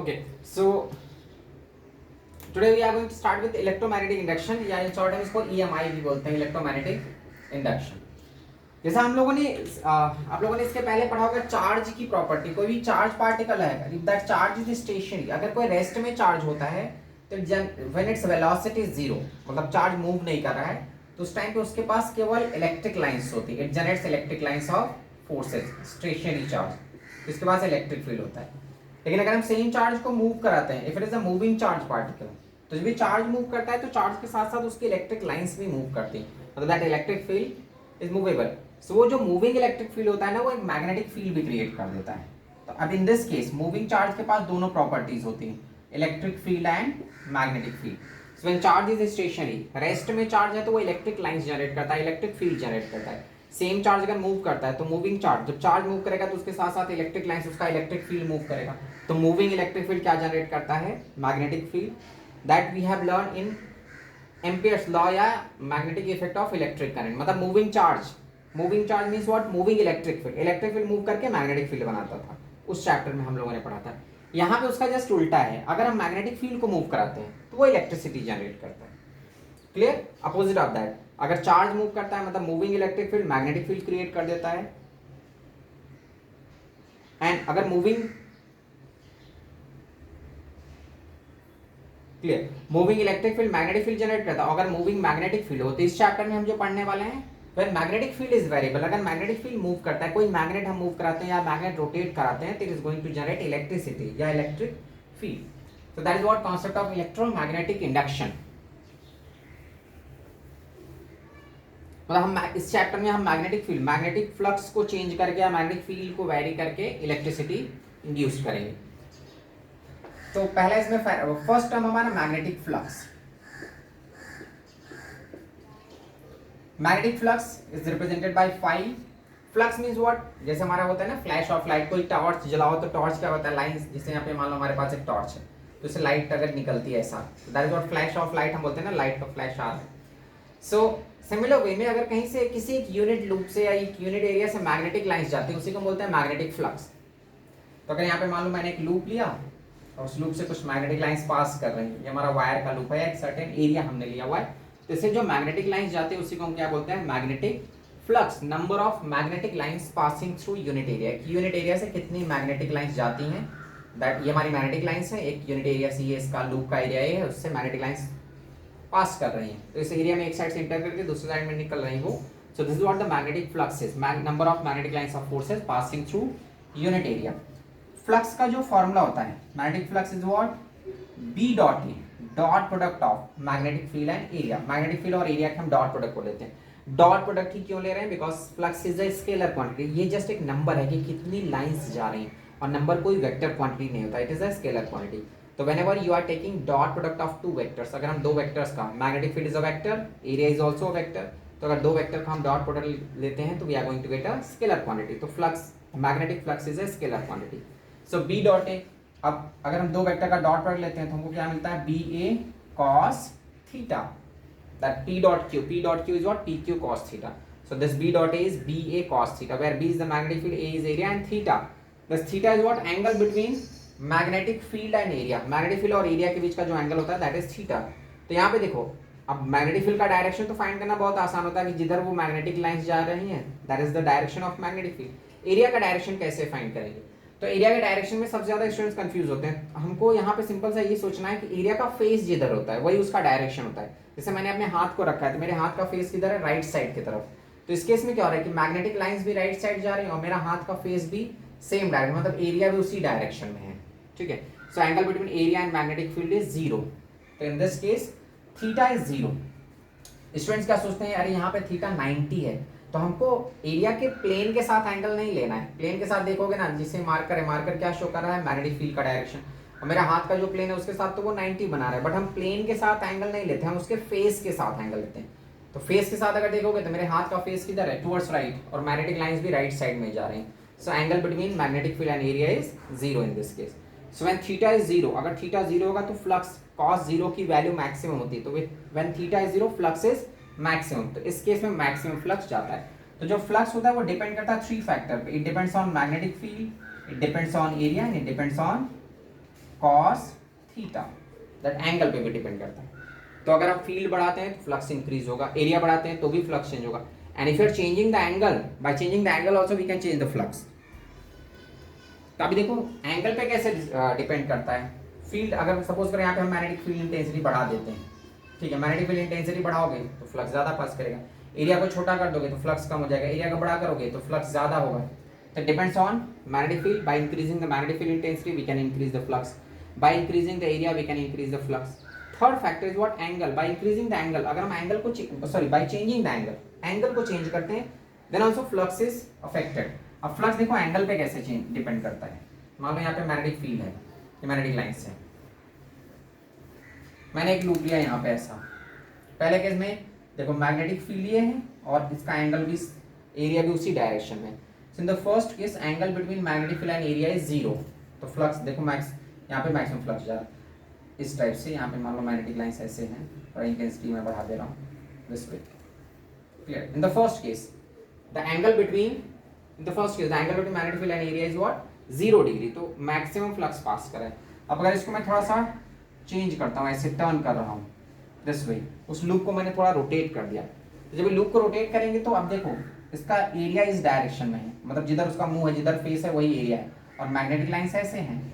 Okay, so today we are going to start with electromagnetic induction या in short हम इसको EMI भी बोलते हैं, electromagnetic induction। जैसा हम लोगों ने आप लोगों ने इसके पहले पढ़ा होगा चार्ज की प्रॉपर्टी। कोई भी चार्ज पार्टिकल है, if that charge is stationary, अगर कोई रेस्ट में चार्ज होता है तो when its velocity is zero, मतलब चार्ज मूव नहीं कर रहा है, तो उस टाइम पे उसके पास केवल इलेक्ट्रिक लाइंस होती है। It generates electric lines of forces, stationary charge, इसके पास इलेक्ट्रिक फील्ड होता है। लेकिन अगर हम सेम चार्ज को मूव कराते हैं, if it is a moving charge particle, तो जब भी चार्ज मूव करता है तो चार्ज के साथ साथ उसकी इलेक्ट्रिक लाइंस भी मूव करती हैं, मतलब that electric field is movable. So वो जो मूविंग इलेक्ट्रिक फील्ड होता है ना, वो एक मैग्नेटिक फील्ड भी क्रिएट कर देता है। तो अब इन दिस केस मूविंग चार्ज के पास दोनों प्रॉपर्टीज होती हैं, electric field and magnetic field. So when charge is stationary, rest में चार्ज है तो वो इलेक्ट्रिक लाइंस जनरेट करता है, इलेक्ट्रिक फील्ड जनरेट करता है। सेम चार्ज अगर मूव करता है तो मूविंग चार्ज, जब चार्ज मूव करेगा तो उसके साथ साथ इलेक्ट्रिक लाइंस, उसका इलेक्ट्रिक फील्ड मूव करेगा। तो मूविंग इलेक्ट्रिक फील्ड क्या जनरेट करता है? Magnetic field. That we have learn in Ampere's law या magnetic effect of electric current. मतलब moving charge means what? Moving electric field move करके magnetic field बनाता था, उस चैप्टर में हम लोगों ने पढ़ा था। यहाँ पे उसका जस्ट उल्टा है, अगर हम मैग्नेटिक फील्ड को मूव कराते हैं तो वो इलेक्ट्रिसिटी जनरेट करता है। क्लियर? अपोजिट ऑफ दैट, अगर चार्ज मूव करता है मतलब moving electric field magnetic field create कर देता है, एंड अगर moving electric field magnetic field generate करता है, अगर मूविंग मैग्नेटिक फील्ड हो, तो इस चैप्टर में हम जो पढ़ने वाले हैं when magnetic field is variable, अगर मैग्नेटिक फील्ड मूव करता है, कोई मैग्नेट हम मूव कराते हैं या मैग्नेट रोटेट कराते हैं, तो it is going to generate electricity या electric field. So that is what concept of electromagnetic induction. मतलब हम इस चैप्टर में हम मैग्नेटिक फ्लक्स को चेंज करके या मैग्नेटिक फील्ड को वेरी करके इलेक्ट्रिसिटी इंड्यूस करेंगे। तो पहला इसमें फर्स्ट टर्म हमारा magnetic flux. Magnetic flux is represented by five. Flux means what? जैसे हमारा होता है ना फ्लैश ऑफ लाइट, कोई टॉर्च जलाओ तो टॉर्च क्या होता है? लाइंस। जैसे यहाँ पे मान लो हमारे पास एक टॉर्च है तो इससे लाइट अगर निकलती है ऐसा, that is what flash of light हम बोलते हैं ना, लाइट का फ्लैश आ रहा है। सो सिमिलर वे में अगर कहीं से किसी एक यूनिट लूप से या एक यूनिट एरिया से मैग्नेटिक लाइंस जाती है, उसी को बोलते हैं मैग्नेटिक फ्लक्स। तो अगर यहाँ पे मान लो मैंने एक लूप लिया और उस लूप से कुछ मैग्नेटिक लाइंस पास कर रही है, ये हमारा वायर का लूप है, एक सर्टेन एरिया हमने लिया हुआ है, तो इससे जो मैग्नेटिक लाइंस जाती है उसी को हम क्या बोलते हैं? Magnetic flux. Number of magnetic lines passing through unit area, unit area से कितनी मैग्नेटिक लाइंस जाती हैं, दैट ये हमारी मैग्नेटिक लाइंस है, एक यूनिट एरिया सी है, इसका लूप का एरिया है, उससे मैग्नेटिक लाइंस पास कर रही हैं, तो इस एरिया में एक साइड से इंटर करके दूसरी साइड में निकल रही हो। So this is what the magnetic flux is, number of magnetic lines of forces passing through unit area. Flux का जो फॉर्मूला होता है, magnetic flux is what? B dot A, dot product of magnetic field and area. Magnetic field और area के हम dot product बोल लेते हैं। डॉट प्रोडक्ट ही क्यों ले रहे हैं? Because flux is a scalar quantity. ये जस्ट एक नंबर है कि कितनी लाइंस जा रही हैं, और नंबर कोई वेक्टर क्वांटिटी नहीं होता, it is a scalar quantity. तो whenever you are taking dot product of two vectors, अगर हम दो वेक्टर्स का, magnetic field is a vector, area is also a vector, तो अगर दो वेक्टर का हम डॉट प्रोडक्ट लेते हैं तो we are going to get a scalar quantity. तो flux, magnetic flux is a scalar quantity. So B dot A, अब अगर हम दो वेक्टर का डॉट प्रोडक्ट लेते हैं तो हमको क्या मिलता है? B A cos theta, that P dot Q is what? P Q cos theta. So this B dot A is B A cos theta, where B is the magnetic field, A is area and theta, this theta is what? Angle between magnetic field and area. Magnetic field और area के बीच का जो angle होता है that is theta. तो यहाँ पे देखो, अब मैग्नेटिक फील्ड का डायरेक्शन तो फाइंड करना बहुत आसान होता है कि जिधर वो मैग्नेटिक लाइंस जा रही हैं that is the direction of magnetic field. Area का डायरेक्शन कैसे फाइंड करेंगे? तो एरिया के डायरेक्शन में सबसे ज्यादा स्टूडेंट्स कंफ्यूज होते हैं। हमको यहाँ पे सिंपल सा ये सोचना है कि एरिया का फेस जिधर होता है वही उसका डायरेक्शन होता है। जैसे मैंने अपने हाथ को रखा है तो मेरे हाथ का फेस किधर है? राइट साइड की तरफ। तो इस केस में क्या हो रहा है कि मैग्नेटिक लाइंस भी राइट साइड जा रही है और मेरा हाथ का फेस भी सेम डायरेक्शन, मतलब एरिया भी उसी डायरेक्शन में है। ठीक है, so angle between area and magnetic field is zero, तो in this case theta is zero। Students क्या सोचते हैं, अरे यहाँ पे थीटा 90 है, तो हमको एरिया के प्लेन के साथ एंगल नहीं लेना है। प्लेन के साथ देखोगे ना, जिसे मार्कर है, मार्कर क्या शो कर रहा है? मैग्नेटिक फील्ड का डायरेक्शन, और मेरा हाथ का जो प्लेन है उसके साथ तो वो 90 बना रहा है, बट हम प्लेन के साथ एंगल नहीं लेते, हम उसके फेस के साथ एंगल लेते हैं। तो फेस के साथ अगर देखोगे तो मेरे हाथ का फेस किधर है? टुवर्ड्स राइट, और मैग्नेटिक लाइंस भी राइट साइड में जा रही हैं। So angle between magnetic field and area is zero in this case. So when theta is zero, अगर थीटा जीरो होगा तो फ्लक्स कॉस जीरो की वैल्यू मैक्सिमम होती है, तो when theta is zero flux is maximum, तो इस case में मैक्सिमम फ्लक्स जाता है। तो जो फ्लक्स होता है वो डिपेंड करता है थ्री फैक्टर पे, it depends on magnetic field, it depends on area and it depends on cos theta, that angle पे भी डिपेंड करता है। तो अगर आप फील्ड बढ़ाते हैं तो फ्लक्स इंक्रीज होगा, एरिया बढ़ाते हैं तो भी फ्लक्स चेंज होगा। And if you are changing the angle, by changing the angle also we can change the flux. तो अभी देखो एंगल पे कैसे डिपेंड करता है। फील्ड अगर सपोज करें यहाँ पे हम मैग्नेटिक फील्ड इंटेंसिटी बढ़ा देते हैं, ठीक है, मैग्नेटिक फील्ड इंटेंसिटी बढ़ाओगे तो फ्लक्स ज़्यादा पास करेगा, एरिया को छोटा कर दोगे तो फ्लक्स कम हो जाएगा, एरिया को बड़ा करोगे तो फ्लक्स ज़्यादा होगा। तो depends on magnetic field. By increasing the magnetic field intensity we can increase the flux, by increasing the area we can increase the flux. Third factor is what, angle. By increasing the angle, अगर हम angle को sorry by changing the angle को change करते हैं then also flux is affected. अब flux देखो angle पे कैसे चेंज डिपेंड करता है। मान लो यहाँ पे मैग्नेटिक फील्ड है, ये मैग्नेटिक लाइंस है, मैंने एक लूप लिया यहाँ पे ऐसा। पहले केस में देखो मैग्नेटिक फील्ड ये है और इसका एंगल भी, एरिया भी उसी डायरेक्शन में। So in the first case angle between magnetic field and area is zero. तो फ्लक्स देखो मैक्स यहाँ पे मैक्सिमम फ्लक्स जा रहा है इस टाइप से। यहाँ पे मान लो मैग्नेटिक लाइंस ऐसे हैं और इंटेंसिटी मैं बढ़ा दे रहा हूँ this way, clear. In the first case the angle between magnetic field and area is what, 0 degree. तो मैक्सिमम फ्लक्स पास कर रहा है। अब अगर इसको मैं थोड़ा सा चेंज करता हूँ, ऐसे टर्न कर रहा हूँ दिस वे, उस लूप को मैंने थोड़ा रोटेट कर दिया। तो जब लूप को रोटेट करेंगे तो अब देखो इसका एरिया इस डायरेक्शन में है, मतलब जिधर उसका मुंह है, जिधर फेस है वही एरिया है, और मैग्नेटिक लाइंस ऐसे हैं।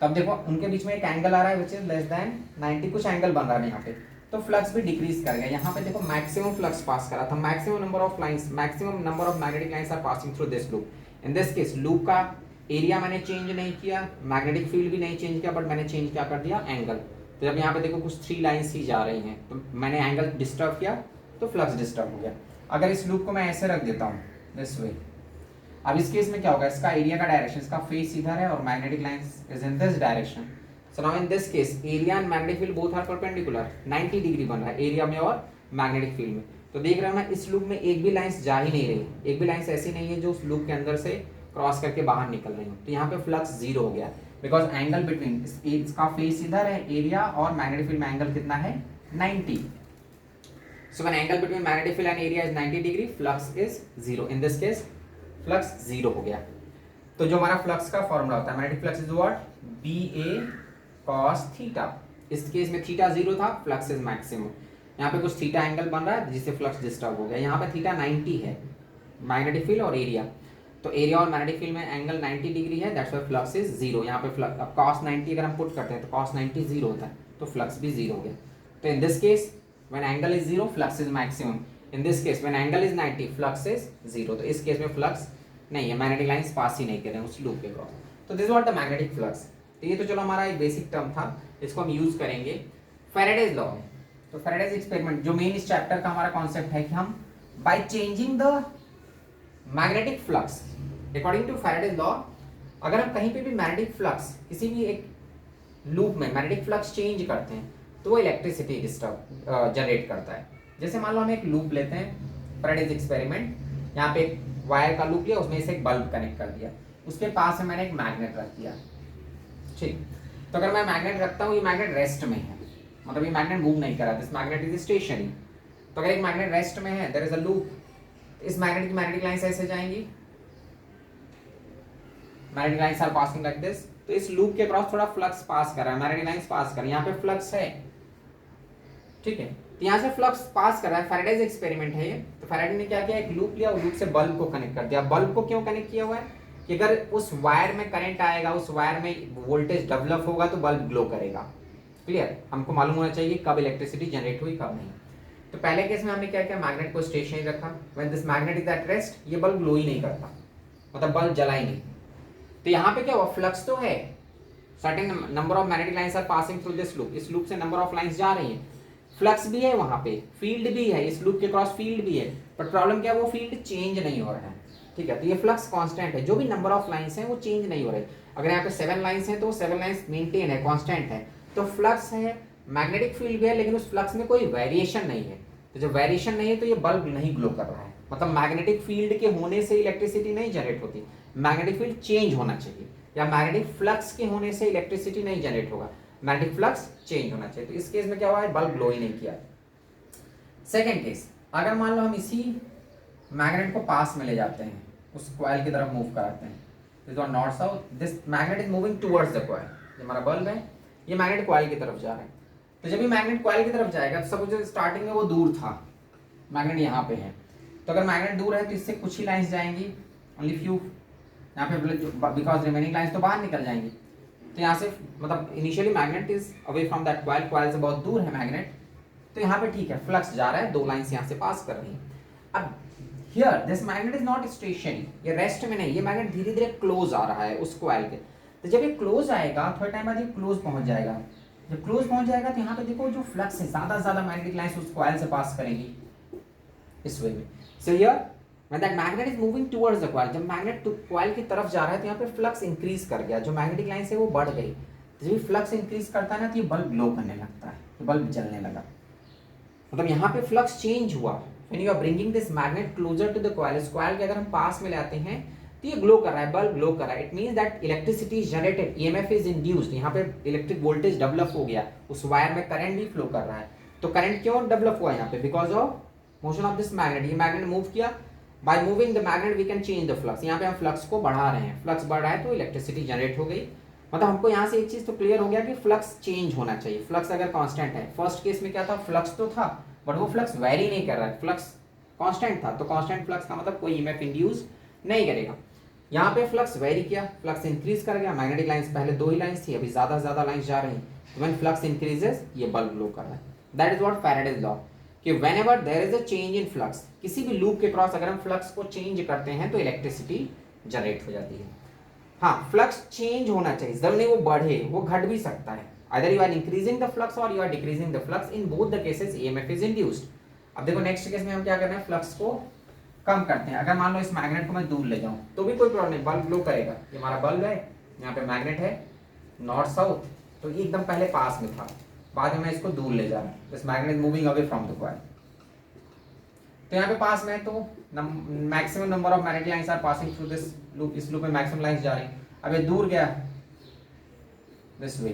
तब देखो उनके बीच में एक एंगल आ रहा है विच इज लेस देन 90, कुछ एंगल बन रहा है यहाँ पे, तो फ्लक्स भी डिक्रीज कर गया। यहाँ पे देखो मैक्सिमम फ्लक्स पास करा था, maximum number of magnetic lines are passing through this loop. In this case loop का एरिया मैंने चेंज नहीं किया, मैग्नेटिक फील्ड भी नहीं चेंज किया, बट मैंने चेंज क्या कर दिया, एंगल। तो जब यहाँ पे देखो कुछ 3 लाइन्स ही जा रही हैं तो मैंने एंगल डिस्टर्ब किया तो फ्लक्स डिस्टर्ब हो गया। अगर इस लूप को मैं ऐसे रख देता हूँ दिस वे, अब इस केस में क्या होगा, इसका एरिया का डायरेक्शन, इसका फेस इधर है और magnetic lines is in this direction. So now in this case area and magnetic field both are perpendicular, 90 degree बन रहा है एरिया में और मैग्नेटिक फील्ड में। तो देख रहे हो ना इस लूप में एक भी लाइंस जा ही नहीं रही, एक भी लाइंस ऐसी नहीं है जो उस लूप के अंदर से क्रॉस करके बाहर निकल रही हो। तो यहाँ पे फ्लक्स 0 हो गया बिकॉज एंगल बिटवीन इसका फेस इधर है, एरिया और मैग्नेटिक फील्ड में एंगल कितना है, 90। So when angle between magnetic field and area is 90 degree, flux is 0। In this case flux 0 हो गया। तो जो हमारा फ्लक्स का फॉर्मूला होता है, magnetic flux is what, BA cos theta. इस केस में थीटा 0 था, फ्लक्स इज मैक्सिमम। यहाँ पे कुछ थीटा एंगल बन रहा है जिससे फ्लक्स डिस्टर्ब हो गया। यहाँ पे थीटा 90 है, मैग्नेटिक फील्ड और एरिया, तो एरिया और मैग्नेटिक फील्ड में एंगल 90 डिग्री है, दैट्स व्हाई फ्लक्स इज 0। यहाँ पे फ्लक्स, अब cos 90 अगर हम पुट करते हैं तो cos 90 0 होता है, तो फ्लक्स भी 0 हो गया। तो in this case when angle is 0 flux is maximum, in this case when angle is 90 flux is 0। तो इस केस में फ्लक्स नहीं है, मैग्नेटिक लाइंस पास ही नहीं कर रहे हैं उस लूप के क्रॉस। तो this what the magnetic flux. तो ये तो चलो हमारा एक बेसिक टर्म था, इसको हम यूज करेंगे फैराडेज लॉ में। तो फैराडेज एक्सपेरिमेंट जो मेन इस चैप्टर का हमारा कॉन्सेप्ट है कि हम by changing the magnetic flux according to Faraday's law, अगर हम कहीं पे भी मैग्नेटिक फ्लक्स किसी भी एक लूप में मैग्नेटिक फ्लक्स चेंज करते हैं तो वो इलेक्ट्रिसिटी डिस्टर्ब जनरेट करता है। जैसे मान लो हम एक लूप लेते हैं फैराडेज एक्सपेरिमेंट, यहाँ पे एक वायर का लूप लिया, उसमें से एक बल्ब कनेक्ट कर दिया, उसके पास में मैंने एक मैग्नेट रख दिया, ठीक। तो अगर मैं मैग्नेट रखता हूँ, ये मैग्नेट रेस्ट में है, मतलब ये मैग्नेट मूव नहीं कर रहा, दिस मैग्नेट इज स्टेशनरी। तो अगर एक मैग्नेट रेस्ट में है, देयर इज अ लूप, इस मैग्नेट की मैग्नेटिक लाइंस ऐसे जाएंगी, magnetic lines are passing like this. तो इस लूप के क्रॉस थोड़ा फ्लक्स पास कर रहा है, मैग्नेटिक लाइंस पास कर रहा है, यहाँ पे फ्लक्स है, ठीक है। तो यहाँ से फ्लक्स पास कर रहा है, फैराडेज एक्सपेरिमेंट है ये। तो फैराडे ने क्या किया, एक लूप लिया, उस लूप से बल्ब को कनेक्ट कर दिया। बल्ब को क्यों कनेक्ट किया हुआ है कि अगर उस वायर में करंट आएगा, उस वायर में वोल्टेज डेवलप होगा तो बल्ब ग्लो करेगा, क्लियर। हमको मालूम होना चाहिए कब इलेक्ट्रिसिटी जनरेट हुई कब नहीं। तो पहले केस में हमने क्या किया, मैग्नेट को स्टेशनरी रखा, when this magnet is at rest, ये बल्ब ग्लो ही नहीं करता, मतलब बल्ब जला ही नहीं। तो यहाँ पे क्या हुआ, फ्लक्स तो है, certain number of magnetic lines are passing through this loop, इस लूप से नंबर ऑफ लाइंस जा रही हैं, फ्लक्स भी है वहां पे, फील्ड भी है, इस लूप के क्रॉस फील्ड भी है, बट प्रॉब्लम क्या है, वो फील्ड चेंज नहीं हो रहा है, ठीक है। तो ये फ्लक्स कांस्टेंट है, जो भी नंबर ऑफ लाइंस हैं वो चेंज नहीं हो रहे। अगर यहाँ पे 7 लाइंस हैं तो 7 लाइंस मेंटेन है, कांस्टेंट है। तो फ्लक्स है, मैग्नेटिक फील्ड भी है, लेकिन उस फ्लक्स में कोई वेरिएशन नहीं है। तो जब वेरिएशन नहीं है तो ये बल्ब नहीं ग्लो कर रहा है, मतलब मैग्नेटिक फील्ड के होने से इलेक्ट्रिसिटी नहीं जनरेट होती, मैग्नेटिक फील्ड चेंज होना चाहिए, या मैग्नेटिक फ्लक्स के होने से इलेक्ट्रिसिटी नहीं जनरेट होगा, मैग्नेटिक फ्लक्स चेंज होना चाहिए। तो इस केस में क्या हुआ है, बल्ब ग्लो ही नहीं किया। सेकेंड केस, अगर मान लो हम इसी मैग्नेट को पास में ले जाते हैं, उस कॉइल की तरफ मूव कराते हैं, this one north south, this magnet is moving towards the coil, ये हमारा बल्ब है, ये मैग्नेट कॉइल की तरफ जा रहा है। तो जब ये मैग्नेट कॉइल की तरफ जाएगा तो सपोज स्टार्टिंग में वो दूर था, मैग्नेट यहाँ पे है, तो अगर मैग्नेट दूर है तो इससे कुछ ही लाइंस जाएंगी, ओनली फ्यू, यहाँ पे बिकॉज रिमेनिंग लाइंस तो बाहर निकल जाएंगी। तो यहाँ से मतलब initially magnet is away from that coil, coil से बहुत दूर है मैग्नेट, तो यहाँ पे ठीक है फ्लक्स जा रहा है, दो लाइंस यहाँ से पास कर रही है। अब here this magnet is not stationary, ये रेस्ट में नहीं, ये मैग्नेट धीरे धीरे क्लोज आ रहा है उस कॉइल के। तो जब ये क्लोज आएगा थोड़े टाइम बाद ये क्लोज पहुंच जाएगा, जब क्लोज पहुंच जाएगा तो यहाँ पे देखो जो फ्लक्स है ज्यादा से ज्यादा मैग्नेटिक लाइंस उस कॉइल से पास करेंगी इस वे में। So here when that magnet is moving towards the coil, जब मैग्नेट कॉइल की तरफ जा रहा है तो यहाँ पे फ्लक्स इंक्रीज कर गया, जो मैग्नेटिक लाइन है वो बढ़ गई। तो जब फ्लक्स इंक्रीज करता है ना तो ये बल्ब ग्लो करने लगता है, ये बल्ब जलने लगा, मतलब यहाँ पे फ्लक्स चेंज हुआ। when you are bringing this magnet closer to the coil, इस कॉइल के अगर हम पास में लाते हैं तो ये ग्लो कर रहा है, बल्ब ग्लो कर रहा है। It means that electricity is generated, EMF is induced, यहाँ पे इलेक्ट्रिक वोल्टेज डेवलप हो गया, उस वायर में करंट भी फ्लो कर रहा है। तो करंट क्यों डेवलप हुआ यहाँ पे? Because of motion of this magnet, ये मैग्नेट मूव किया, by moving the magnet we can change the flux. यहाँ पे हम फ्लक्स को बढ़ा रहे हैं, फ्लक्स बढ़ रहा है तो इलेक्ट्रिसिटी जनरेट हो गई। मतलब हमको यहाँ से एक चीज तो क्लियर हो गया कि फ्लक्स चेंज होना चाहिए। फ्लक्स अगर कांस्टेंट है, फर्स्ट केस में क्या था, फ्लक्स तो था बट वो फ्लक्स वेरी नहीं कर रहा है, फ्लक्स कांस्टेंट था, तो कांस्टेंट फ्लक्स का मतलब कोई ईएमएफ इंड्यूस नहीं करेगा। यहाँ पे फ्लक्स वेरी किया, फ्लक्स इंक्रीज कर गया, मैग्नेटिक लाइंस पहले दो ही लाइंस थी, अभी ज्यादा से ज्यादा लाइंस जा रही हैं, तो व्हेन फ्लक्स इंक्रीजेस ये बल्ब ग्लो कर रहा है। That is what Faraday's law, कि whenever there is a change in flux, किसी भी लूप के क्रॉस अगर हम फ्लक्स को चेंज करते हैं तो इलेक्ट्रिसिटी जनरेट हो जाती है। हाँ, फ्लक्स चेंज होना चाहिए, जरूरी नहीं वो बढ़े, वो घट भी सकता है। either you are increasing the flux or you are decreasing the flux, in both the cases EMF is induced। अब देखो नेक्स्ट केस में हम क्या कर रहे हैं, फ्लक्स को कम करते हैं। अगर मान लो इस मैग्नेट को मैं दूर ले जाऊं तो भी कोई प्रॉब्लम नहीं, बल्ब ग्लो करेगा। ये हमारा बल्ब है, यहाँ पे मैग्नेट है नॉर्थ साउथ, तो ये एकदम पहले पास में था, बाद में मैं इसको दूर ले जा रहा हूँ, this magnet is moving away from the coil. तो यहाँ पे पास में तो maximum number of magnetic lines are passing through this loop, इस लूप में मैक्सिमम लाइंस जा रही हैं। अब ये दूर गया दिस वे,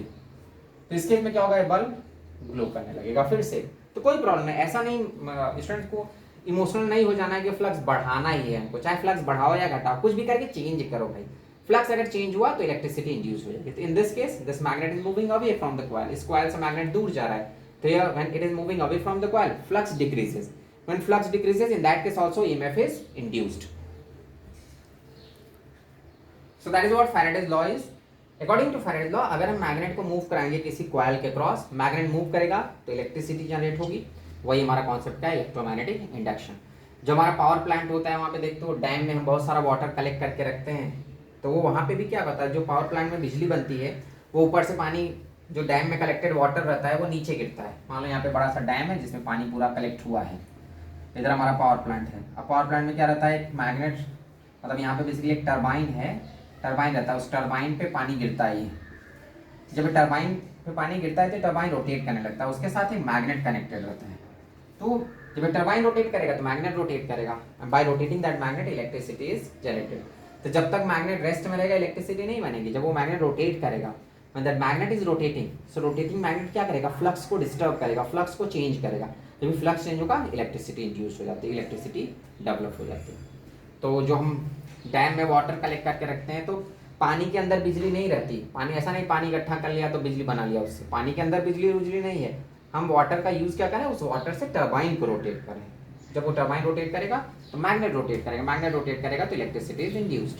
तो इस केस में क्या होगा, ये बल्ब ग्लो करने लगेगा फिर से। तो कोई प्रॉब्लम नहीं, ऐसा नहीं स्टूडेंट को इमोशनल नहीं हो जाना है कि फ्लक्स बढ़ाना ही है हमको, चाहे फ्लक्स बढ़ाओ या घटाओ, कुछ भी करके चेंज करो भाई। फ्लक्स अगर चेंज हुआ तो इलेक्ट्रिसिटी इंड्यूस हो जाएगी। तो in this case this magnet is moving away from the coil, इस कॉइल से मैग्नेट दूर जा रहा है, तो here when it is moving away from the coil flux decreases, when flux decreases in that case also EMF is induced. So that is what Faraday's law is. According to Faraday's law, अगर हम magnet को move कराएंगे किसी coil के cross, magnet move करेगा तो electricity generate होगी। वही हमारा कॉन्सेप्ट का इलेक्ट्रोमैग्नेटिक इंडक्शन। जो हमारा पावर प्लांट होता है वहाँ पे देखते हो डैम में हम बहुत सारा वाटर कलेक्ट करके रखते हैं, तो वो वहाँ पे भी क्या होता है, जो पावर प्लांट में बिजली बनती है वो ऊपर से पानी, जो डैम में कलेक्टेड वाटर रहता है वो नीचे गिरता है। मान लो यहाँ पे बड़ा सा डैम है जिसमें पानी पूरा कलेक्ट हुआ है, इधर हमारा पावर प्लांट है। अब पावर प्लांट में क्या रहता है, एक मैग्नेट, मतलब यहाँ पे बेसिकली एक टरबाइन है, टरबाइन रहता है, उस टरबाइन पे पानी गिरता है। जब टरबाइन पे पानी गिरता है तो टरबाइन रोटेट करने लगता है, उसके साथ एक मैग्नेट कनेक्टेड रहता है। तो जब टरबाइन रोटेट करेगा तो मैग्नेट रोटेट करेगा, bye rotating that magnet electricity is generated. तो जब तक मैग्नेट रेस्ट में रहेगा इलेक्ट्रिसिटी नहीं बनेगी, जब वो मैग्नेट रोटेट करेगा, when that magnet is rotating, so rotating magnet क्या करेगा, फ्लक्स को डिस्टर्ब करेगा, फ्लक्स को चेंज करेगा। जब फ्लक्स चेंज होगा इलेक्ट्रिसिटी इंड्यूस हो जाती है, इलेक्ट्रिसिटी डेवलप हो जाती है। तो जो हम डैम में वाटर कलेक्ट करके रखते हैं तो पानी के अंदर बिजली नहीं रहती, पानी ऐसा नहीं पानी इकट्ठा कर लिया तो बिजली बना लिया उससे, पानी के अंदर बिजली नहीं है। हम वाटर का यूज क्या करें, उस वाटर से टरबाइन को रोटेट करें। जब वो टरबाइन रोटेट करेगा तो मैग्नेट रोटेट करेगा, मैग्नेट रोटेट करेगा तो इलेक्ट्रिसिटी इज इंड्यूस्ड।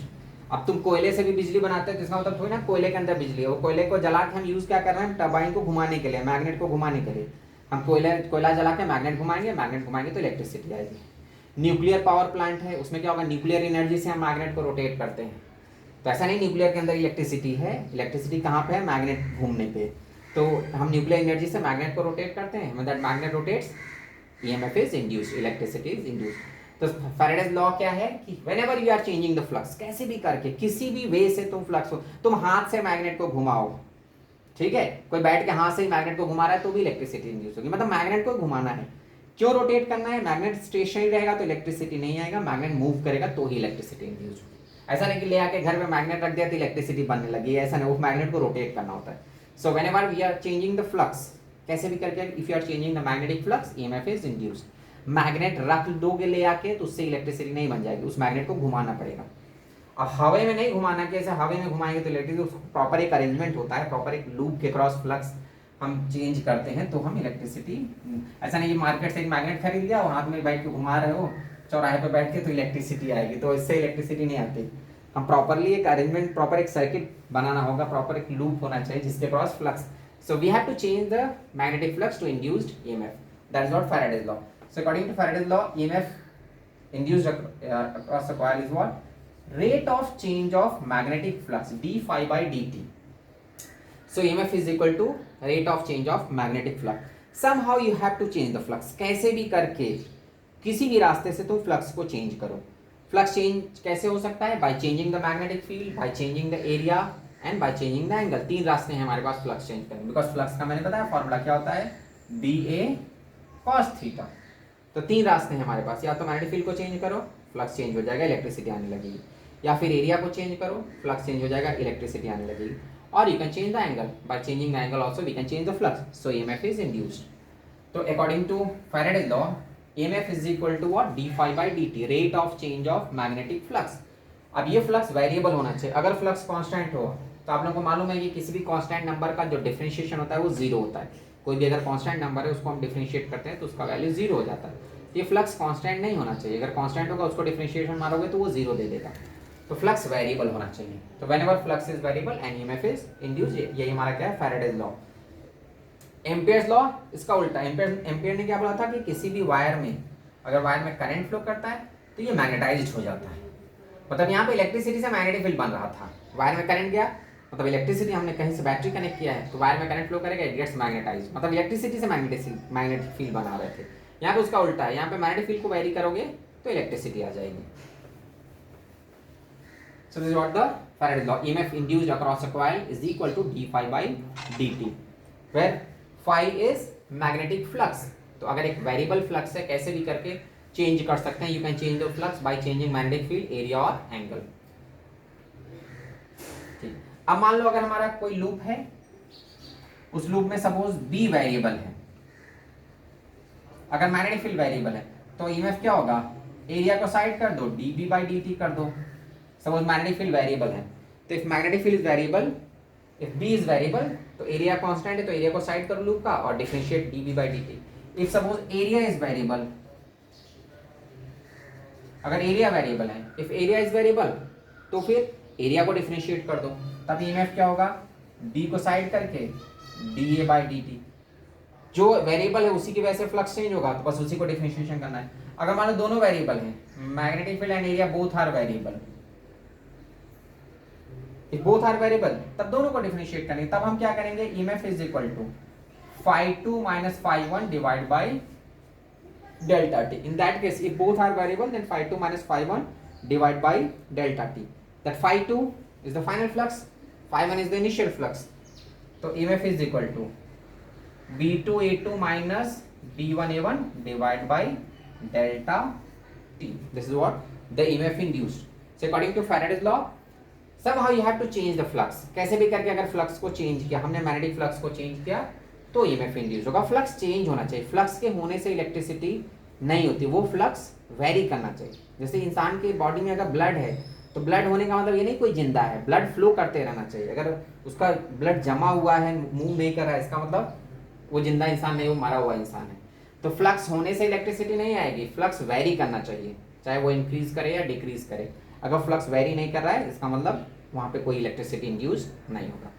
अब तुम कोयले से भी बिजली बनाते हैं तो इसका मतलब थोड़ी ना कोयले के अंदर बिजली है, वो कोयले को जला के हम यूज क्या कर रहे हैं, टरबाइन को घुमाने के लिए, मैग्नेट को घुमाने के लिए। हम कोयला जला के मैग्नेट घुमाएंगे तो इलेक्ट्रिसिटी आएगी। न्यूक्लियर पावर प्लांट है, उसमें क्या होगा, न्यूक्लियर एनर्जी से हम मैग्नेट को रोटेट करते हैं। तो ऐसा नहीं न्यूक्लियर के अंदर इलेक्ट्रिसिटी है, इलेक्ट्रिसिटी कहाँ पे है, मैग्नेट घूमने पे। तो हम न्यूक्लियर एनर्जी से मैग्नेट को रोटेट करते हैं, when that magnet rotates EMF is induced, electricity is induced. तो फैराडेज लॉ क्या है कि whenever you are changing the flux, कैसे भी करके किसी भी वे से तुम फ्लक्स हो, तुम हाथ से मैग्नेट को घुमाओ, ठीक है, कोई बैठ के हाथ से ही मैग्नेट को घुमा रहा है तो भी इलेक्ट्रिसिटी इंड्यूस होगी। मतलब मैग्नेट को घुमाना है, क्यों रोटेट करना है, मैग्नेट स्टेशनरी रहेगा तो इलेक्ट्रिसिटी नहीं आएगा, मैग्नेट मूव करेगा तो ही इलेक्ट्रिसिटी इंड्यूस होगी। ऐसा नहीं कि ले आके घर में मैग्नेट रख दिया तो इलेक्ट्रिसिटी बनने लगी, ऐसा नहीं, वो मैग्नेट को रोटेट करना होता है। So whenever we are changing the flux, कैसे भी करके, if you are changing the magnetic flux EMF is induced. Magnet रख दोगे ले आके तो उससे इलेक्ट्रिसिटी नहीं बन जाएगी, उस मैग्नेट को घुमाना पड़ेगा। अब हवा में नहीं घुमाना कि ऐसे हवा में घुमाएंगे तो इलेक्ट्रिसिटी, तो प्रॉपर एक अरेंजमेंट होता है, प्रॉपर एक लूप के क्रॉस फ्लक्स हम चेंज करते हैं तो हम इलेक्ट्रिसिटी, ऐसा नहीं कि मार्केट से एक मैग्नेट खरीद लिया और हाथ में बैठ के घुमा रहे हो चौराहे पे बैठ के तो इलेक्ट्रिसिटी आएगी, तो इससे इलेक्ट्रिसिटी नहीं आती। हम प्रॉपरली एक अरेंजमेंट, प्रॉपर एक सर्किट बनाना होगा, प्रॉपर एक लूप होना चाहिए जिसके cross flux, so we have to change the magnetic flux to induced EMF. That is what Faraday's law. So according to Faraday's law, EMF induced across the coil is what? Rate of change of magnetic flux d phi by dt. So EMF is equal to rate of change of magnetic flux. Somehow you have to change the flux. कैसे भी करके किसी भी रास्ते से तुम flux को change करो। फ्लक्स चेंज कैसे हो सकता है? Bye changing the magnetic field, bye changing the area and bye changing the angle. तीन रास्ते हैं हमारे पास फ्लक्स चेंज करने, बिकॉज फ्लक्स का मैंने बताया फॉर्मूला क्या होता है, बी ए कॉस थीटा। तो तीन रास्ते हैं हमारे पास, या तो मैग्नेटिक फील्ड को चेंज करो, फ्लक्स चेंज हो जाएगा, इलेक्ट्रिसिटी आने लगेगी, या फिर एरिया को चेंज करो, फ्लक्स चेंज हो जाएगा, इलेक्ट्रिसिटी आने लगेगी, और you can change the angle, by changing the angle also we can change the flux, so EMF is induced. तो according to Faraday's law, EMF is equal to what? d phi by dt, rate of change of magnetic flux। अब ये flux variable होना चाहिए। अगर flux constant हो तो आप लोगों को मालूम है कि किसी भी कांस्टेंट नंबर का जो डिफरेंशिएशन होता है वो जीरो होता है। कोई भी अगर कांस्टेंट नंबर है उसको हम डिफरेंशिएट करते हैं तो उसका वैल्यू जीरो हो जाता है। ये फ्लक्स कांस्टेंट नहीं होना चाहिए, अगर कांस्टेंट होगा उसको डिफरेंशिएशन मारोगे तो वो जीरो दे देगा। तो फ्लक्स वेरिएबल होना चाहिए। तो whenever flux is variable and EMF is induced, यही हमारा क्या है, फैराडेज लॉ। एम्पियर्स लॉ इसका उल्टा। एम्पियर ने क्या बोला था कि किसी भी वायर में, अगर वायर में करंट फ्लो करता है तो ये मैग्नेटाइज्ड हो जाता है। मतलब यहाँ पे इलेक्ट्रिसिटी से मैग्नेटिक फील्ड बन रहा था, वायर में करंट गया, मतलब इलेक्ट्रिसिटी हमने कहीं से बैटरी कनेक्ट किया है तो वायर में करंट फ्लो करेगा, इट गेट्स मैग्नेटाइज्ड, मतलब इलेक्ट्रिसिटी से मैग्नेटिक फील्ड बना रहे थे। यहाँ पे उसका उल्टा है, यहाँ पे मैग्नेटिक फील्ड को वेरी करोगे तो इलेक्ट्रिसिटी आ जाएगी। So this is what the Faraday's law, EMF induced across a coil is equal to d phi by dt, where phi is magnetic flux। तो अगर एक वेरिएबल फ्लक्स है कैसे भी करके चेंज कर सकते हैं, you can change the flux by changing magnetic field, area और एंगल। ठीक, अब मान लो अगर हमारा कोई लूप है, उस लूप में सपोज बी वेरिएबल है, अगर मैग्नेटिक फील्ड वेरिएबल है तो EMF क्या होगा, एरिया को साइड कर दो, dB by dt कर दो। सपोज मैग्नेटिक फील्ड वेरिएबल है, तो if magnetic field is variable, if B is variable तो एरिया कांस्टेंट है तो एरिया को साइड करो लूप का और differentiate dB by dt। If suppose area is variable, अगर एरिया वेरिएबल है, इफ एरिया इज वेरिएबल तो फिर एरिया को डिफरेंशिएट कर दो, तब EMF क्या होगा, d को साइड करके dA by dt। जो वेरिएबल है उसी की वजह से फ्लक्स चेंज होगा, तो बस उसी को डिफरेंशिएशन करना है। अगर मान लो दोनों वेरिएबल हैं, magnetic field and area both are variable, if both are variable तब दोनों को डिफरेंशिएट करेंगे, तब हम क्या करेंगे, EMF is equal to phi2 minus phi1 divided by delta t। In that case, if both are variable, then phi2 minus phi1 divided by delta t। That phi2 is the final flux, phi1 is the initial flux। तो EMF is equal to b2a2 minus b1a1 divided by delta t। This is what the EMF induced। So according to Faraday's law, somehow you have to change the flux। कैसे भी करके अगर flux को change किया, हमने magnetic flux को change किया तो EMF इंड्यूस होगा। फ्लक्स चेंज होना चाहिए, फ्लक्स के होने से इलेक्ट्रिसिटी नहीं होती, वो फ्लक्स वेरी करना चाहिए। जैसे इंसान के बॉडी में अगर ब्लड है तो ब्लड होने का मतलब ये नहीं कोई जिंदा है, ब्लड फ्लो करते रहना चाहिए। अगर उसका ब्लड जमा हुआ है, मूव नहीं कर रहा है, इसका मतलब वो जिंदा इंसान नहीं, वो मरा हुआ इंसान है। तो फ्लक्स होने से इलेक्ट्रिसिटी नहीं आएगी, फ्लक्स वेरी करना चाहिए, चाहे वो इंक्रीज करे या डिक्रीज करे। अगर फ्लक्स वेरी नहीं कर रहा है इसका मतलब वहाँ पे कोई इलेक्ट्रिसिटी इंड्यूस नहीं होगा।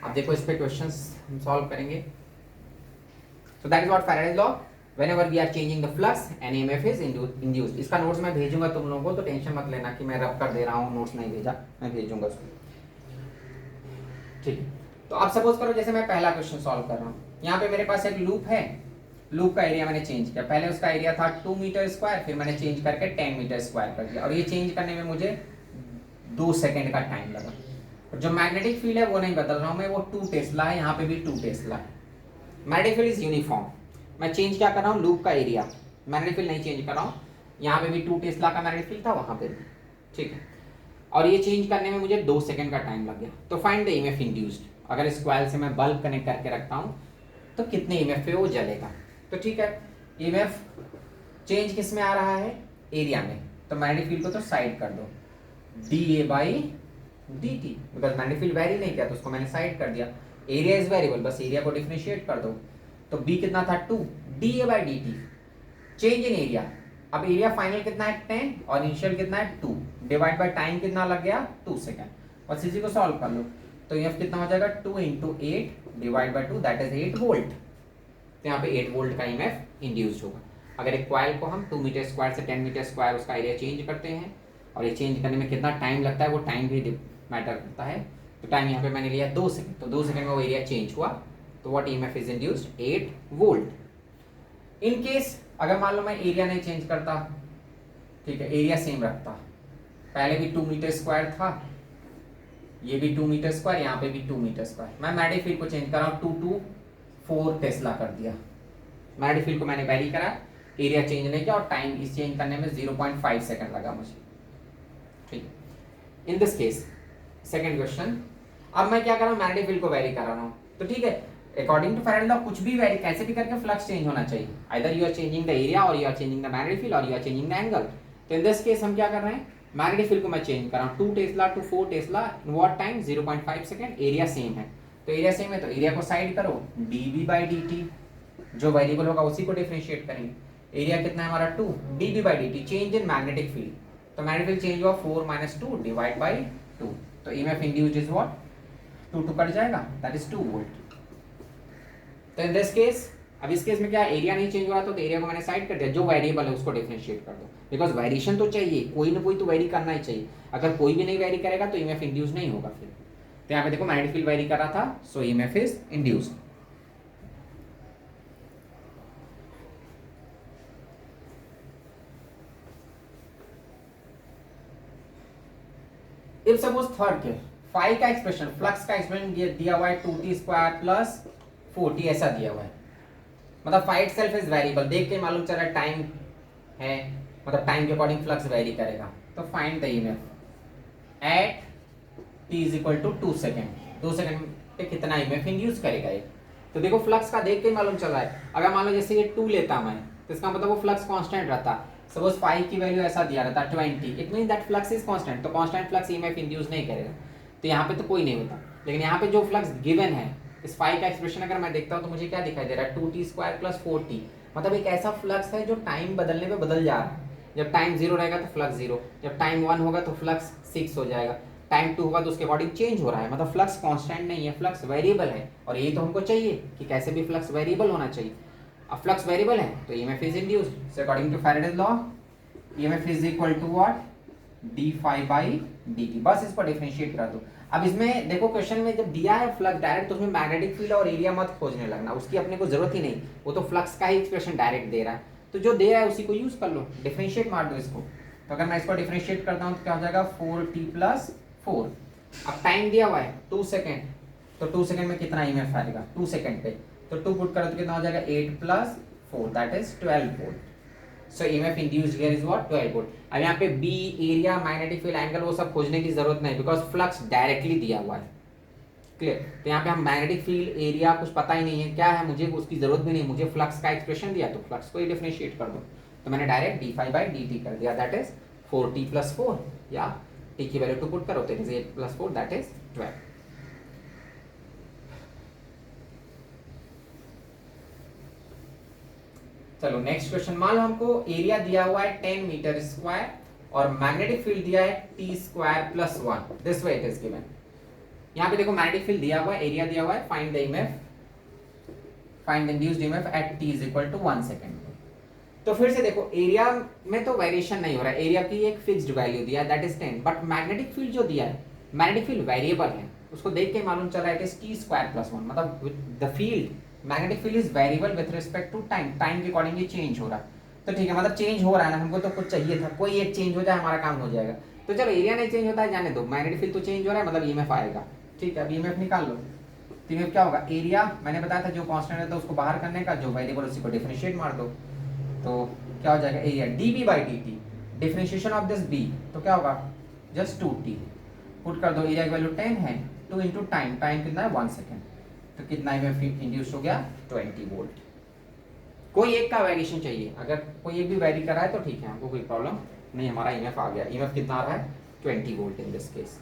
अब देखो इस पे क्वेश्चंस हम सॉल्व करेंगे। So that is what Faraday's law, whenever we are changing the flux and EMF is induced. इसका नोट्स मैं भेजूंगा तुम लोगों को, तो टेंशन मत लेना कि मैं रब कर दे रहा हूँ, नोट्स नहीं भेजा, मैं भेजूंगा उसको। ठीक है, तो आप सपोज करो जैसे मैं पहला क्वेश्चन सॉल्व कर रहा हूँ, यहाँ पे मेरे पास एक लूप है, लूप का एरिया मैंने चेंज किया, पहले उसका एरिया था 2 मीटर स्क्वायर, फिर मैंने चेंज करके 10 मीटर स्क्वायर कर दिया, और ये चेंज करने में मुझे 2 सेकेंड का टाइम लगा। और जो मैग्नेटिक फील्ड है वो नहीं बदल रहा हूँ मैं, वो 2 टेस्ला है, यहाँ पे भी 2 टेस्ला है। Magnetic field is uniform. मैं चेंज क्या कर रहा हूँ, लूप का एरिया, मैग्नेटिक फील्ड नहीं चेंज कर रहा हूँ। यहाँ पे भी 2 टेस्ला का मैग्नेटिक फील्ड था, वहाँ पे भी, ठीक है। और ये चेंज करने में मुझे 2 सेकेंड का टाइम लग गया। तो फाइंड द EMF इंड्यूस्ड। अगर इस कॉइल से मैं बल्ब कनेक्ट करके रखता हूँ तो कितने EMF पे वो जलेगा। तो ठीक है, EMF चेंज किस में आ रहा है, एरिया में, तो मैग्नेटिक फील्ड को तो साइड कर दो, D A by d T, because magnetic field very नहीं किया तो उसको मैंने साइड कर दिया। एरिया इज वेरिएबल, बस एरिया को डिफरेंशिएट कर दो। तो बी कितना था 2, D A by d T, change in area. अब एरिया फाइनल कितना है 10 और इनिशियल कितना है 2, डिवाइड बाय टाइम कितना लग गया 2 सेकेंड। बस इसी को सॉल्व कर लो। तो एफ कितना हो जाएगा 2 into 8 divide by 2, that is 8 volt. तो यहाँ पे 8 वोल्ट का ईएमएफ इंड्यूस्ड होगा। अगर एक कॉइल को हम 2 मीटर स्क्वायर से 10 मीटर स्क्वायर उसका एरिया चेंज करते हैं, और ये चेंज करने में कितना टाइम लगता है वो टाइम भी मैटर करता है। तो टाइम यहाँ पे मैंने लिया 2 सेकंड, तो 2 सेकंड में वो एरिया चेंज हुआ। तो what EMF is induced 8 volt. In case अगर मान लो मैं एरिया नहीं चेंज करता, ठीक है, एरिया सेम रखता, पहले भी 2 मीटर स्क्वायर था, ये भी 2 मीटर स्क्वायर, यहाँ पे भी 2 मीटर स्क्वायर, मैं मैग्नेटिक फील्ड को चेंज कर रहा हूँ 2 to 4 टेस्ला कर दिया। मैग्नेटिक फील्ड को मैंने वैरी करा, एरिया चेंज नहीं किया, और टाइम इस चेंज करने में 0.5 सेकंड लगा मुझे। ठीक है, in this case second question, अब मैं क्या कर रहा हूँ मैग्नेटिक फील्ड को वैरी कर रहा हूँ। तो ठीक है, अकॉर्डिंग टू फैराडे लॉ कुछ भी वैरी कैसे भी करके फ्लक्स चेंज होना चाहिए, either you are changing the area और you are changing the magnetic field और you are changing the angle. तो इन दिस केस हम क्या कर रहे हैं, मैग्नेटिक फील्ड को मैं चेंज कर रहा हूँ 2 tesla to 4 tesla in what time 0.5 second. Area same है, तो एरिया सेम है तो एरिया को साइड करो, dB बाई dt, जो वेरिएबल होगा उसी को डिफरेंशिएट करेंगे। एरिया कितना है हमारा 2, dB by dt, change in magnetic field, तो मैग्नेटिक फील्ड चेंज हुआ 4 - 2 डिवाइड बाई 2, तो EMF induced is what 2 cut जाएगा, दैट इज 2 वोल्ट। तो इन दिस केस, अब इस केस में क्या एरिया नहीं चेंज हो रहा, तो एरिया को मैंने साइड कर दिया, जो वेरिएबल है उसको डिफरेंशिएट कर दो, बिकॉज वेरिएशन तो चाहिए, कोई ना कोई तो वेरी करना ही चाहिए। अगर कोई भी नहीं वेरी करेगा तो ईएमएफ इंड्यूस नहीं होगा फिर। तो यहाँ पे देखो मैग्नेटिक फील्ड वेरी कर रहा था, so EMF is induced. If suppose third के फाई का एक्सप्रेशन, फ्लक्स का एक्सप्रेशन दिया हुआ है 2t स्क्वायर प्लस 4t, ऐसा दिया हुआ है, मतलब फाई इटसेल्फ इज वेरिएबल, देख के मालूम चला टाइम है, मतलब टाइम के अकॉर्डिंग फ्लक्स वेरी करेगा। तो find the EMF at t is equal to 2 second, 2 second पे कितना ईएमएफ इंड्यूस करेगा ये। तो देखो फ्लक्स का देख के मालूम चल रहा है, अगर मान लो जैसे ये 2 लेता मैं, तो इसका मतलब वो फ्लक्स कांस्टेंट रहता। सपोज फाई की वैल्यू ऐसा दिया रहता 20, it mean that flux is constant, तो कांस्टेंट फ्लक्स ईएमएफ इंड्यूस नहीं करेगा। तो यहाँ पे तो कोई नहीं होता, लेकिन यहाँ पे जो फ्लक्स गिवन है, इस फाई का एक्सप्रेशन अगर मैं देखता हूँ तो मुझे क्या दिखाई दे रहा है 2t स्क्वायर प्लस 4t, मतलब एक ऐसा फ्लक्स है जो टाइम बदलने पे बदल जा रहा है। जब टाइम 0 रहेगा तो फ्लक्स 0, जब टाइम 1 होगा तो फ्लक्स 6 हो जाएगा, टाइम 2 होगा तो उसके अकॉर्डिंग चेंज हो रहा है, मतलब फ्लक्स कांस्टेंट नहीं है, फ्लक्स वेरिएबल है। और ये तो हमको चाहिए कि कैसे भी फ्लक्स वेरिएबल होना चाहिए। अब फ्लक्स वेरिएबल है तो EMF is induced, so according to Faraday's law EMF is equal to what d phi by d t. बस इसको डिफरेंशिएट कर दो। अब इसमें देखो क्वेश्चन में जब दिया है फ्लक्स डायरेक्ट, तो उसमें मैग्नेटिक फील्ड और एरिया मत खोजने लगना, उसकी अपने को जरूरत ही नहीं, वो तो फ्लक्स का ही एक्सप्रेशन डायरेक्ट दे रहा है, तो जो दे रहा है उसी को यूज कर लो, डिफरेंशिएट मार दो इसको। तो अगर मैं इसको डिफरेंशिएट करता हूँ तो क्या हो जाएगा 4t प्लस 4। अब टाइम दिया हुआ है 2 सेकेंड, तो 2 सेकेंड में कितना ईएमएफ आएगा 2 सेकेंड पे, तो 2 पुट करो तो कितना हो जाएगा 8 plus 4, that is 12 volt. So EMF induced here is what 12 volt. अब यहाँ पे B, area, magnetic field, angle वो सब खोजने की जरूरत नहीं, बिकॉज फ्लक्स डायरेक्टली दिया हुआ है, क्लियर। तो यहाँ पे हम मैग्नेटिक फील्ड, एरिया कुछ पता ही नहीं है क्या है, मुझे उसकी जरूरत भी नहीं, मुझे फ्लक्स का एक्सप्रेशन दिया तो फ्लक्स को ही डिफरेंशिएट कर दो। तो मैंने direct d phi by d t कर दिया, दैट इज 4t प्लस 4, या टी की वैल्यू 2 पुट करो तो it is 8 plus 4, that is 12। चलो नेक्स्ट क्वेश्चन, मान लो हमको एरिया दिया हुआ है 10 मीटर स्क्वायर और मैग्नेटिक फील्ड दिया है t square plus 1, this way it is given. यहाँ पे देखो मैग्नेटिक फील्ड दिया हुआ है, एरिया दिया हुआ है, find the EMF, find the induced EMF at t is equal to 1 second. तो फिर से देखो एरिया में तो वेरिएशन नहीं हो रहा है, एरिया की एक फिक्स्ड वैल्यू दिया है that is 10, but magnetic field जो दिया है, मैग्नेटिक फील्ड वेरिएबल है, उसको देख के मालूम चला है it is t square plus 1, मतलब the field magnetic field is variable with respect to time, time के अकॉर्डिंग ये चेंज हो रहा है। तो ठीक है, मतलब चेंज हो रहा है ना, हमको तो कुछ चाहिए था, कोई एक चेंज हो जाए हमारा काम हो जाएगा। तो चलो एरिया नहीं चेंज होता है जाने दो, मैग्नेटिक फील्ड तो चेंज हो रहा है, मतलब ईएमएफ आएगा। ठीक है, अब ईएमएफ निकाल लो। तो ईएमएफ क्या होगा, एरिया मैंने बताया था जो कांस्टेंट है तो उसको बाहर करने का, जो वेरिएबल उसी को डिफरेंशिएट मार दो, तो क्या हो जाएगा area dB by dt, differentiation of this b, तो क्या होगा जस्ट 2t, पुट कर दो, एरिया की वैल्यू 10 है, 2 इंटू टाइम, टाइम कितना है 1 सेकेंड, तो कितना ईएमएफ इंड्यूस हो गया 20 वोल्ट। कोई एक का वेरिएशन चाहिए, अगर कोई एक भी वेरी कर रहा है तो ठीक है, हमको कोई प्रॉब्लम नहीं, हमारा ईएमएफ आ गया। ईएमएफ कितना आ रहा है 20 वोल्ट इन दिस केस।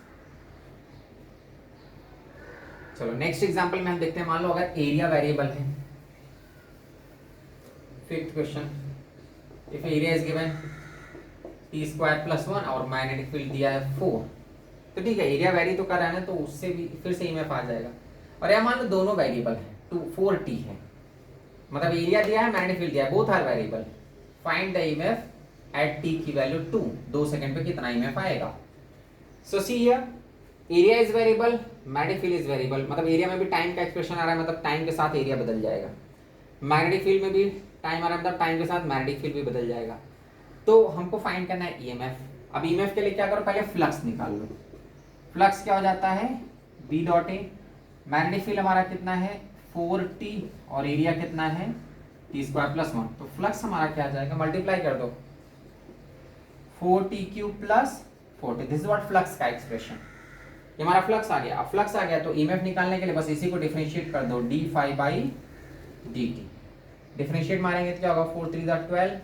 चलो नेक्स्ट एग्जांपल में हम देखते हैं, मान लो अगर एरिया वेरिएबल है, fifth question, if area is given T square plus 1 और मैग्नेटिक फील्ड दिया है 4, तो ठीक है एरिया वेरी तो कर रहा है ना, तो उससे भी फिर से ईएमएफ आ जाएगा। और यहाँ मान लो दोनों वेरिएबल है, 4t है, मतलब एरिया दिया है मैग्नेटिक फील्ड दिया है, both are variable, find the EMF at t की वैल्यू 2 सेकंड पे कितना ईएमएफ आएगा। So see here area is variable, magnetic field is variable, मतलब एरिया में भी टाइम का एक्सप्रेशन आ रहा है, मतलब टाइम के साथ एरिया बदल जाएगा, मैग्नेटिक फील्ड में भी टाइम आ रहा है, मतलब टाइम के साथ मैग्नेटिक फील्ड भी बदल जाएगा। तो हमको फाइंड करना है ईएमएफ। अब ईएमएफ के लिए क्या करो, पहले फ्लक्स निकाल लो। फ्लक्स क्या हो जाता है, B dot A, magnetic field हमारा कितना है 4t और एरिया कितना है टी स्क्वायर प्लस 1, तो फ्लक्स हमारा क्या आ जाएगा, मल्टीप्लाई कर दो 4t cube plus 40, this is what flux का एक्सप्रेशन, ये हमारा फ्लक्स आ गया। अब फ्लक्स आ गया तो ईएमएफ निकालने के लिए बस इसी को डिफरेंशिएट कर दो, d phi by d t, differentiate मारेंगे तो क्या होगा 4 3 12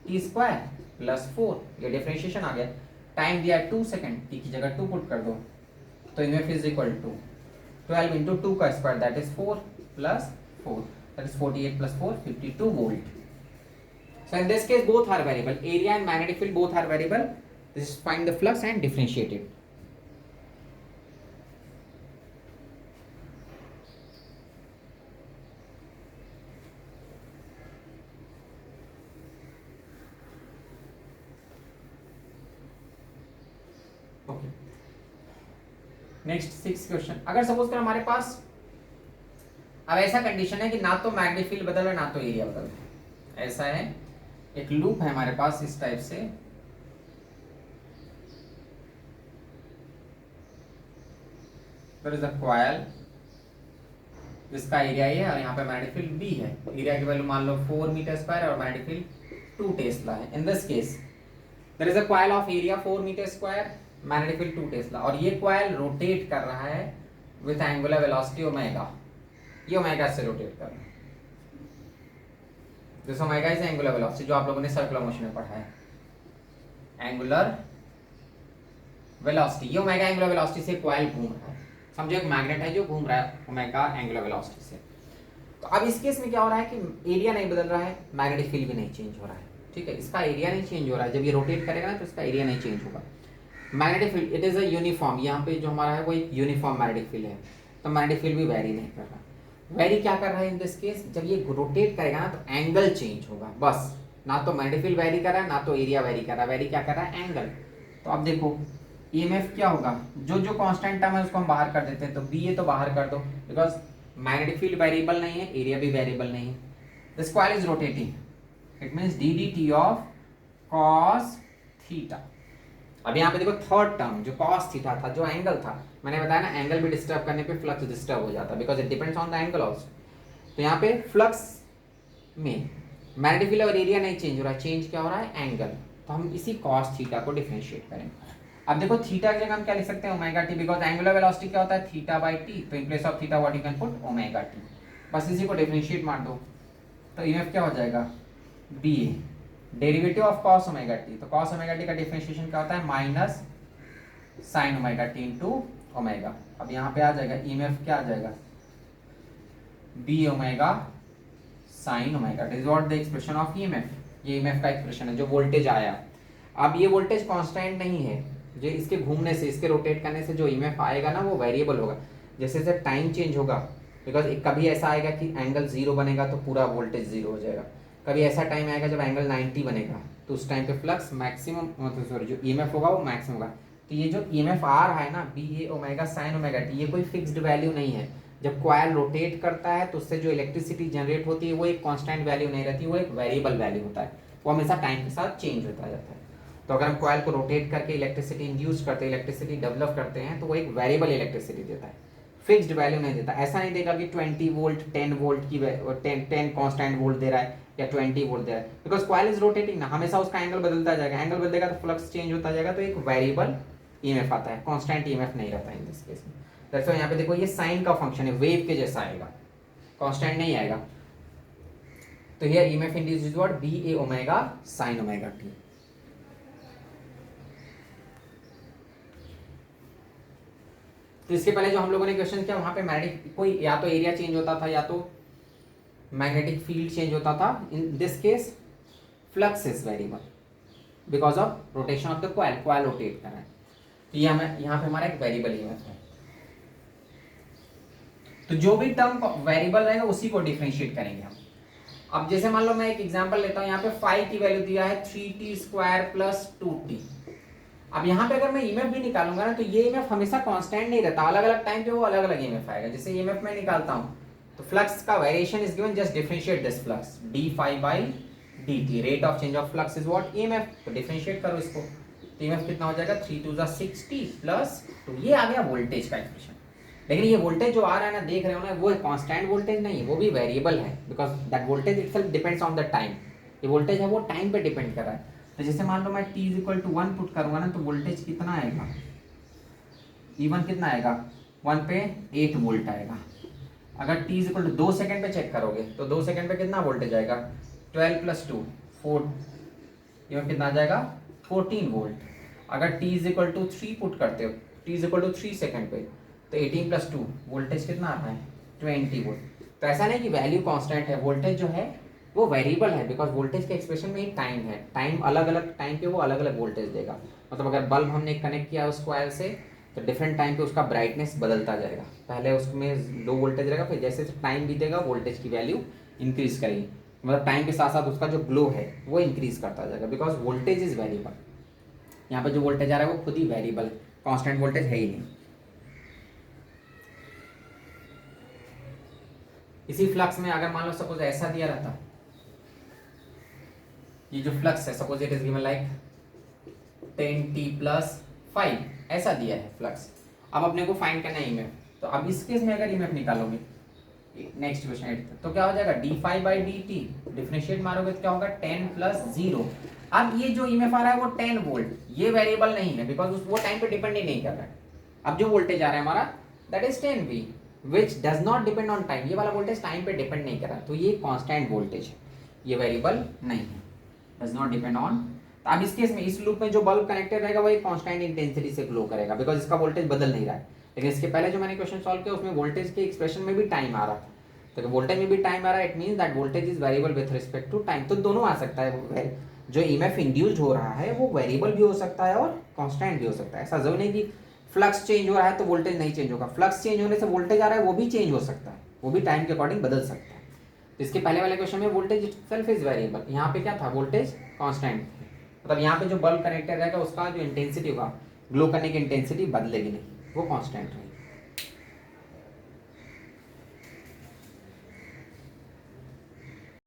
टी स्क्वायर प्लस 4, ये डिफरेंशिएशन आ गया। टाइम दिया है 2 सेकंड, टी की जगह 2 पुट कर दो, तो EMF is equal to 12 into 2 का square that is 4 plus 4 that is 48 plus 4 52 volt. So in this case both are variable, area and magnetic field both are variable. This is find the flux and differentiate it. Okay. Next 6 question, अगर suppose कर हमारे पास अब ऐसा condition है कि ना तो magnetic field बदल रहा है ना तो एरिया बदल रहा है, ऐसा है एक लूप है हमारे पास इस टाइप से, there is a coil, जिसका एरिया ये है और यहाँ पे मैग्नेटिक फील्ड B है, एरिया की वैल्यू मान लो 4 मीटर स्क्वायर और मैग्नेटिक फील्ड 2 टेस्ला है। In this case there is a coil of area 4 metre square, magnetic field 2 tesla, और ये coil रोटेट कर रहा है विथ एंगुलर वेलोसिटी ओमेगा, ये ओमेगा से रोटेट कर रहा है, this omega is angular velocity जो आप लोगों ने सर्कुलर मोशन में पढ़ा है, एंगुलर वेलोसिटी, ये ओमेगा एंगुलर वेलोसिटी से कॉइल घूम रहा है, समझो एक मैग्नेट है जो घूम रहा है ओमेगा एंगुलर वेलोसिटी से। तो अब इस केस में क्या हो रहा है कि एरिया नहीं बदल रहा है, मैग्नेटिक फील्ड भी नहीं चेंज हो रहा है, ठीक है, इसका एरिया नहीं चेंज हो रहा है, जब ये रोटेट करेगा ना तो इसका एरिया नहीं चेंज होगा। Magnetic field it is a uniform, यहाँ पे जो हमारा है वो एक यूनिफॉर्म मैग्नेटिक फील्ड है, तो मैग्नेटिक फील्ड भी वेरी नहीं कर रहा। वेरी क्या कर रहा है इन दिस केस, जब ये रोटेट करेगा ना तो एंगल चेंज होगा, बस, ना तो मैग्नेटिक फील्ड वेरी कर रहा है ना तो एरिया वेरी कर रहा है, वेरी क्या कर रहा है एंगल। तो अब देखो ईएमएफ क्या होगा, जो जो कांस्टेंट टर्म है उसको हम बाहर कर देते हैं, तो बी ये तो बाहर कर दो बिकॉज मैग्नेटिक फील्ड वेरिएबल नहीं है, एरिया भी वेरिएबल नहीं है, this coil is rotating, it means D D T of cos theta. अब यहाँ पे देखो थर्ड टर्म जो कॉस थीटा था, जो एंगल था, मैंने बताया ना एंगल भी डिस्टर्ब करने पे फ्लक्स डिस्टर्ब हो जाता है because it depends on the angle also. तो यहाँ पे फ्लक्स में मैग्नेटिक फील्ड और एरिया नहीं चेंज हो रहा है, चेंज क्या हो रहा है एंगल, तो हम इसी कॉस थीटा को डिफरेंशिएट करेंगे। अब देखो थीटा की जगह हम क्या लिख सकते हैं omega T, because angular velocity क्या होता है थीटा बाई टी, तो in place of theta what you can put omega T, बस इसी को डिफरेंशिएट मार दो, तो ईएमएफ क्या हो जाएगा B A derivative of cos omega t, तो कॉस ओमेगा टी का डिफरेंशिएशन क्या होता है minus sine omega t into omega. अब यहाँ पे आ जाएगा ईएमएफ क्या आ जाएगा B omega sine omega, this is what the expression of EMF, ये ईएमएफ का एक्सप्रेशन है जो वोल्टेज आया। अब ये वोल्टेज कांस्टेंट नहीं है, जो इसके घूमने से इसके रोटेट करने से जो ईएमएफ आएगा ना वो वेरिएबल होगा, जैसे जैसे टाइम चेंज होगा, बिकॉज कभी ऐसा आएगा कि एंगल 0 बनेगा तो पूरा वोल्टेज 0 हो जाएगा, कभी ऐसा टाइम आएगा जब एंगल 90 बनेगा तो उस टाइम पे फ्लक्स मैक्सिमम, मतलब सॉरी जो ईएमएफ होगा वो मैक्सिमम होगा। तो ये जो ईएमएफ आ रहा है ना B A omega sine omega T, ये कोई फिक्स्ड वैल्यू नहीं है, जब कॉइल रोटेट करता है तो उससे जो इलेक्ट्रिसिटी जनरेट होती है वो एक कांस्टेंट वैल्यू नहीं रहती, वो एक वेरिएबल वैल्यू होता है, वो हमेशा टाइम के साथ चेंज होता जाता है। तो अगर हम कॉइल को रोटेट करके इलेक्ट्रिसिटी इंड्यूस करते हैं, इलेक्ट्रिसिटी डेवलप करते हैं, तो वो एक वेरिएबल इलेक्ट्रिसिटी देता है, फिक्स्ड वैल्यू नहीं देता। ऐसा नहीं देगा कि 20 वोल्ट 10 वोल्ट की 10 कांस्टेंट वोल्ट दे रहा है या 20 वोल्ट दे रहा है, बिकॉज कॉइल इज रोटेटिंग ना, हमेशा उसका एंगल बदलता जाएगा, एंगल बदलेगा तो फ्लक्स चेंज होता जाएगा, तो एक वेरिएबल ईएमएफ आता है, कांस्टेंट ईएमएफ नहीं रहता इन दिस केस में। दैट्स व्हाई यहाँ पे देखो ये साइन का फंक्शन है, वेव के जैसा आएगा, कांस्टेंट नहीं आएगा। तो here EMF induced is what B A omega sine omega t. तो इसके पहले जो हम लोगों ने क्वेश्चन किया वहाँ पे मैग्नेटिक कोई या तो एरिया चेंज होता था या तो मैग्नेटिक फील्ड चेंज होता था. इन this case flux is variable because of rotation of the coil. Coil rotate कर रहा है. तो ये हमें यहाँ पे हमारा एक वेरिएबल ईएमएफ है. तो जो भी टर्म वेरिएबल रहेगा उसी को डिफरेंशिएट करेंगे हम. अब जैसे मान लो मैं एक एग्जांपल लेता हूँ. यहाँ पे फाई की वैल्यू दिया है 3t स्क्वायर प्लस 2t. अब यहाँ पे अगर मैं ईएमएफ भी निकालूंगा ना तो ये ईएमएफ हमेशा कांस्टेंट नहीं रहता. अलग अलग टाइम पे वो अलग अलग ईएमएफ आएगा. जैसे ईएमएफ मैं निकालता हूँ तो फ्लक्स का variation is given. Just differentiate this flux d phi by dt. Rate of change of flux is what EMF. तो डिफरेंशिएट करो इसको. तो ईएमएफ कितना हो जाएगा 3 2 60 प्लस 2. ये आ गया वोल्टेज का एक्सप्रेशन. लेकिन ये वोल्टेज जो आ रहा है ना देख रहे हो ना वो कांस्टेंट वोल्टेज नहीं है. वो भी वेरिएबल है because that voltage itself depends on the time. ये वोल्टेज है वो टाइम पे डिपेंड कर रहा है. तो जैसे मान लो मैं t = 1 पुट करूंगा ना तो वोल्टेज कितना आएगा. E1 कितना आएगा 1 पे 8 वोल्ट आएगा. अगर t = 2 सेकंड पे चेक करोगे तो 2 सेकंड पे कितना वोल्टेज आएगा 12 + 2 4. ये कितना आ जाएगा 14 वोल्ट. अगर t = 3 पुट करते हो t = 3 सेकंड पे तो 18 + 2 वोल्टेज कितना आ रहा है 20 वोल्ट. तो ऐसा नहीं कि वैल्यू कांस्टेंट है. वोल्टेज जो है वो वेरिएबल है बिकॉज वोल्टेज के एक्सप्रेशन में ही टाइम है. टाइम अलग अलग टाइम पे वो अलग अलग वोल्टेज देगा. मतलब अगर बल्ब हमने कनेक्ट किया उस कॉइल से तो डिफरेंट टाइम पे उसका ब्राइटनेस बदलता जाएगा. पहले उसमें लो वोल्टेज रहेगा फिर जैसे टाइम बीतेगा वोल्टेज की वैल्यू इंक्रीज करेगी. मतलब टाइम के साथ साथ उसका जो ग्लो है वो इंक्रीज करता जाएगा बिकॉज वोल्टेज इज वेरिएबल. यहाँ पे जो वोल्टेज आ रहा है वो खुद ही वेरिएबल है. कॉन्स्टेंट वोल्टेज है ही नहीं. इसी फ्लक्स में अगर मान लो सपोज ऐसा दिया रहता. ये जो फ्लक्स है suppose it is given like 10t + 5 ऐसा दिया है फ्लक्स. अब अपने को फाइंड करना है ईएमएफ. तो अब इस केस में अगर ईएमएफ निकालोगे नेक्स्ट क्वेश्चन तो क्या हो जाएगा d phi by dt. Differentiate मारोगे तो क्या होगा 10 + 0. अब ये जो ईएमएफ आ रहा है वो 10 वोल्ट. ये वेरिएबल नहीं है बिकॉज वो टाइम पे डिपेंड ही नहीं कर रहा है. अब जो वोल्टेज आ रहा है हमारा that is 10V which does not depend on time. ये वाला वोल्टेज टाइम पे डिपेंड नहीं कर रहा. तो ये कांस्टेंट वोल्टेज है. ये वेरिएबल नहीं है. does not depend on. तो अब इस केस में इस लूप में जो बल्ब कनेक्टेड रहेगा वो एक कांस्टेंट इंटेंसिटी से ग्लो करेगा बिकॉज इसका वोल्टेज बदल नहीं रहा है. लेकिन इसके पहले जो मैंने क्वेश्चन सॉल्व किया उसमें वोल्टेज के एक्सप्रेशन में भी टाइम आ रहा था. तो वोल्टेज में भी टाइम आ रहा है it means that voltage is variable with respect to time. तो दोनों आ सकता है. जो ईएमएफ इंड्यूस्ड हो रहा है वो वेरिएबल भी हो सकता है और कांस्टेंट भी हो सकता है. ऐसा जरूर नहीं कि फ्लक्स चेंज हो रहा है तो वोल्टेज नहीं चेंज होगा. फ्लक्स चेंज होने से वोल्टेज आ रहा है वो भी चेंज हो सकता है. वो भी टाइम के अकॉर्डिंग बदल सकता है. तो इसके पहले वाले क्वेश्चन में वोल्टेज इटसेल्फ इज वेरिएबल. यहाँ पे क्या था वोल्टेज कांस्टेंट. मतलब यहाँ पे जो बल्ब कनेक्टेड रहेगा उसका जो इंटेंसिटी होगा ग्लो करने की इंटेंसिटी बदलेगी नहीं. वो कांस्टेंट रहेगी.